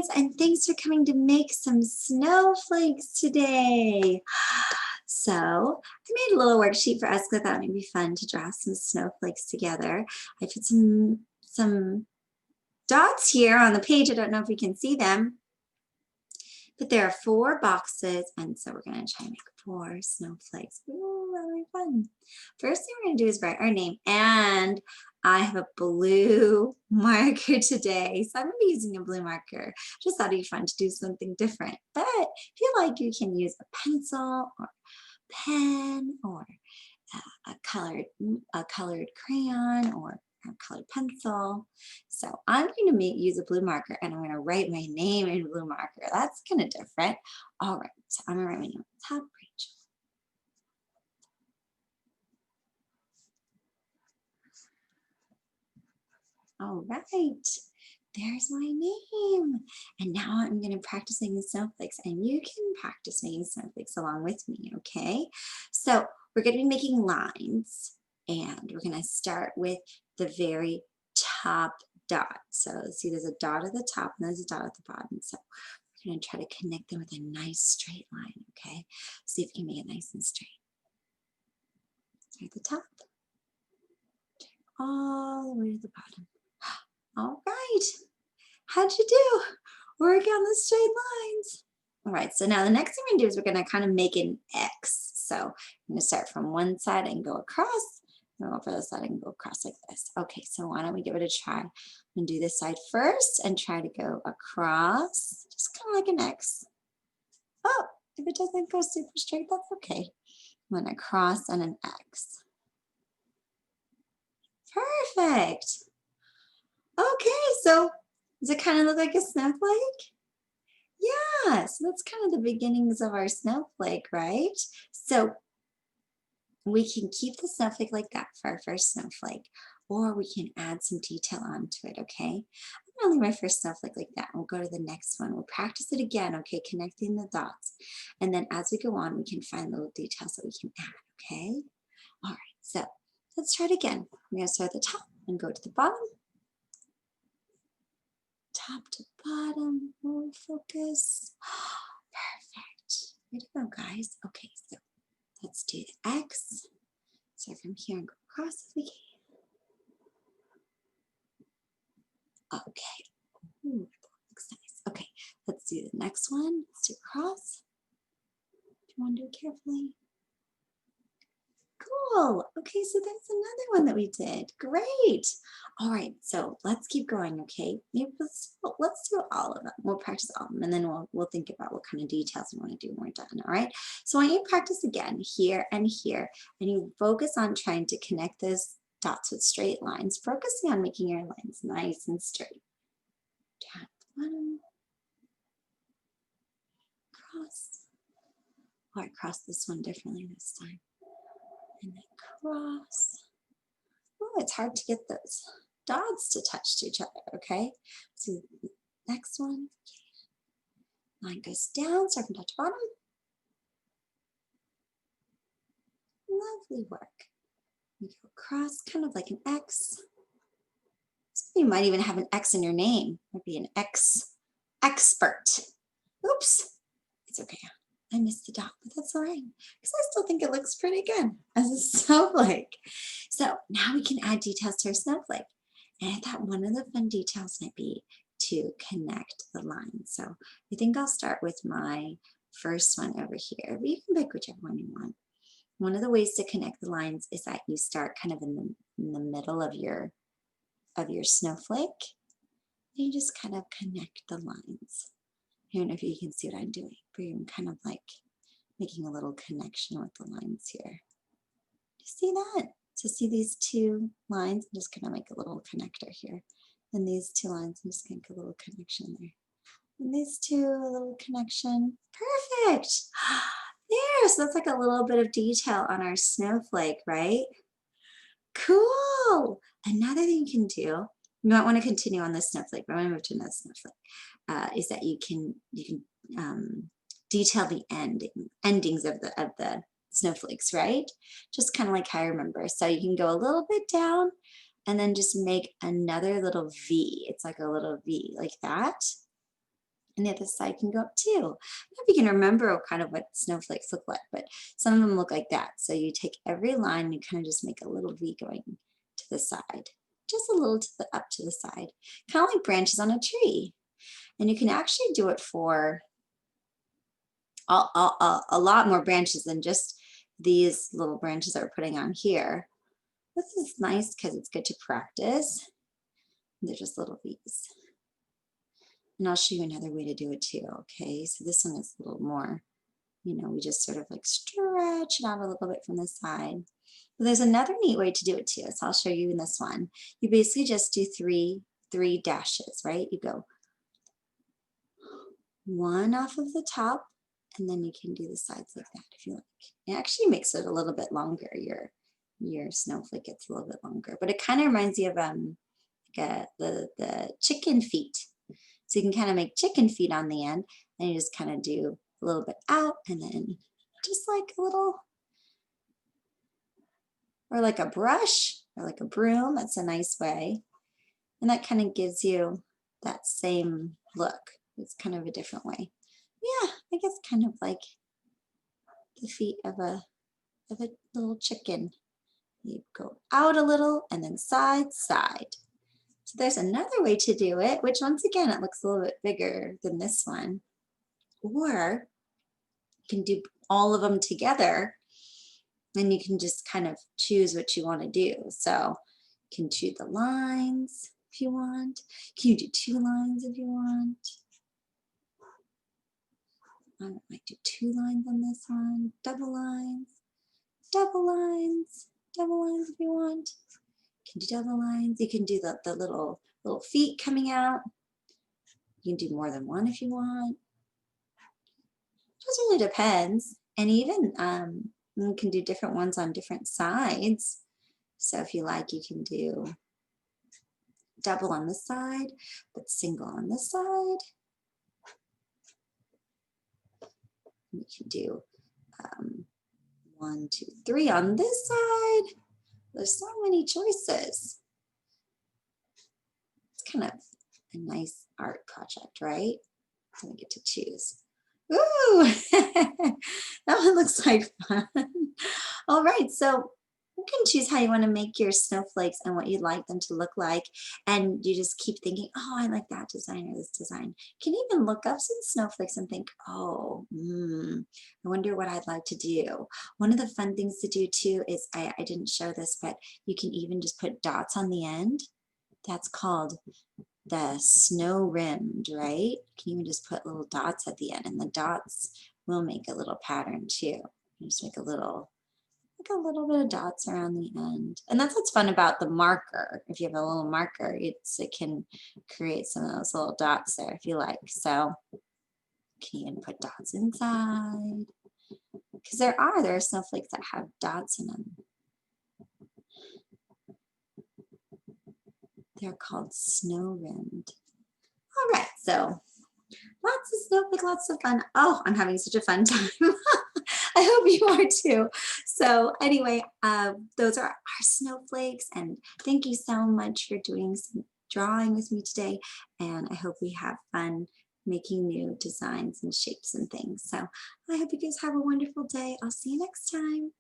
lines, and thanks for coming to make some snowflakes today. So I made a little worksheet for us because I thought it might be fun to draw some snowflakes together. I put some dots here on the page. I don't know if we can see them, but there are 4 boxes, and so we're going to try and make 4 snowflakes. Ooh, that'll be fun. First thing we're going to do is write our name, and I have a blue marker today, so I'm going to be using a blue marker. Just thought it'd be fun to do something different, but if you like, you can use a pencil or pen or a colored crayon or a colored pencil. So I'm going to use a blue marker, and I'm going to write my name in blue marker. That's kind of different. All right, so I'm going to write my name on top, Rachel. All right, there's my name. And now I'm going to practice making snowflakes, and you can practice making snowflakes along with me, okay? So we're going to be making lines, and we're going to start with the very top dot. So see, there's a dot at the top and there's a dot at the bottom. So we're going to try to connect them with a nice straight line, okay? See if you can make it nice and straight. Start at the top, all the way to the bottom. All right, how'd you do? Work on the straight lines. All right, so now the next thing we're gonna do is we're gonna kind of make an X. So I'm gonna start from one side and go across, and go for the side and go across like this. Okay, so why don't we give it a try? I'm gonna do this side first and try to go across, just kind of like an X. Oh, if it doesn't go super straight, that's okay. I'm gonna cross and an X. Perfect. Okay, so does it kind of look like a snowflake? Yeah, so that's kind of the beginnings of our snowflake, right? So we can keep the snowflake like that for our first snowflake, or we can add some detail onto it, okay? I'm gonna leave my first snowflake like that, and we'll go to the next one. We'll practice it again, okay, connecting the dots. And then as we go on, we can find little details that we can add, okay? All right, so let's try it again. I'm gonna start at the top and go to the bottom. Top to bottom, more focus. Perfect. Way to go, guys. Okay, so let's do the X. So from here and go across as we can. Okay. Ooh, that looks nice. Okay, let's do the next one. Let's do cross. Do you want to do it carefully? Cool. Okay, so that's another one that we did. Great. All right, so let's keep going, okay? Maybe let's do all of them. We'll practice all of them, and then we'll think about what kind of details we want to do when we're done, all right? So I want you to practice again here, and you focus on trying to connect those dots with straight lines, focusing on making your lines nice and straight. Down the bottom. Cross. Oh, I crossed this one differently this time. And then cross. Oh, it's hard to get those dots to touch to each other, okay? So next one, line goes down, start from top to bottom. Lovely work. You go across, kind of like an X. You might even have an X in your name. Might be an X expert. Oops, it's okay. I missed the dot, but that's all right, because I still think it looks pretty good as a snowflake. So now we can add details to our snowflake. And I thought one of the fun details might be to connect the lines. So I think I'll start with my first one over here, but you can pick whichever one you want. One of the ways to connect the lines is that you start kind of in the middle of your snowflake. And you just kind of connect the lines. I don't know if you can see what I'm doing, but I'm kind of like making a little connection with the lines here. You see that? So see these 2 lines, I'm just gonna make a little connector here. And these 2 lines, I'm just gonna make a little connection there. And these 2, a little connection. Perfect. There, so that's like a little bit of detail on our snowflake, right? Cool. Another thing you can do, you might want to continue on this snowflake, but I'm gonna move to another snowflake. Is that you can detail the endings of the snowflakes, right? Just kind of like how I remember. So you can go a little bit down and then just make another little V. It's like a little V like that. And the other side can go up too. I don't know if you can remember kind of what snowflakes look like, but some of them look like that. So you take every line and you kind of just make a little V going to the side, just a little to the up to the side, kind of like branches on a tree. And you can actually do it for a lot more branches than just these little branches that we're putting on here. This is nice because it's good to practice. They're just little V's. And I'll show you another way to do it too, okay? So this one is a little more, you know, we just sort of like stretch it out a little bit from the side. But there's another neat way to do it too, so I'll show you in this one. You basically just do three dashes, right? You go one off of the top, and then you can do the sides like that if you like. It actually makes it a little bit longer. Your snowflake gets a little bit longer, but it kind of reminds you of like the chicken feet. So you can kind of make chicken feet on the end, and you just kind of do a little bit out, and then just like a little, or like a brush, or like a broom. That's a nice way. And that kind of gives you that same look. It's kind of a different way. Yeah, I guess kind of like the feet of a little chicken. You go out a little and then side, side. So there's another way to do it, which once again, it looks a little bit bigger than this one. Or you can do all of them together, and you can just kind of choose what you want to do. So you can choose the lines if you want. You can do 2 lines if you want. I might do 2 lines on this one, double lines, double lines, double lines if you want. You can do double lines. You can do the little feet coming out. You can do more than one if you want. It just really depends. And even you can do different ones on different sides. So if you like, you can do double on this side, but single on this side. You can do 1, 2, 3 on this side. There's so many choices. It's kind of a nice art project, right? So we get to choose. Ooh, that one looks like fun. All right, so you can choose how you want to make your snowflakes and what you'd like them to look like. And you just keep thinking, oh, I like that design or this design. You can even look up some snowflakes and think, oh, I wonder what I'd like to do. One of the fun things to do too is, I didn't show this, but you can even just put dots on the end. That's called the snow rimmed, right? You can even just put little dots at the end, and the dots will make a little pattern too. You just make a little bit of dots around the end. And that's what's fun about the marker. If you have a little marker, it can create some of those little dots there if you like. So you can even put dots inside, because there are snowflakes that have dots in them. They're called snow rimmed. All right, so lots of snowflake, lots of fun. Oh, I'm having such a fun time. I hope you are too. So anyway, those are our snowflakes, and thank you so much for doing some drawing with me today. And I hope we have fun making new designs and shapes and things. So I hope you guys have a wonderful day. I'll see you next time.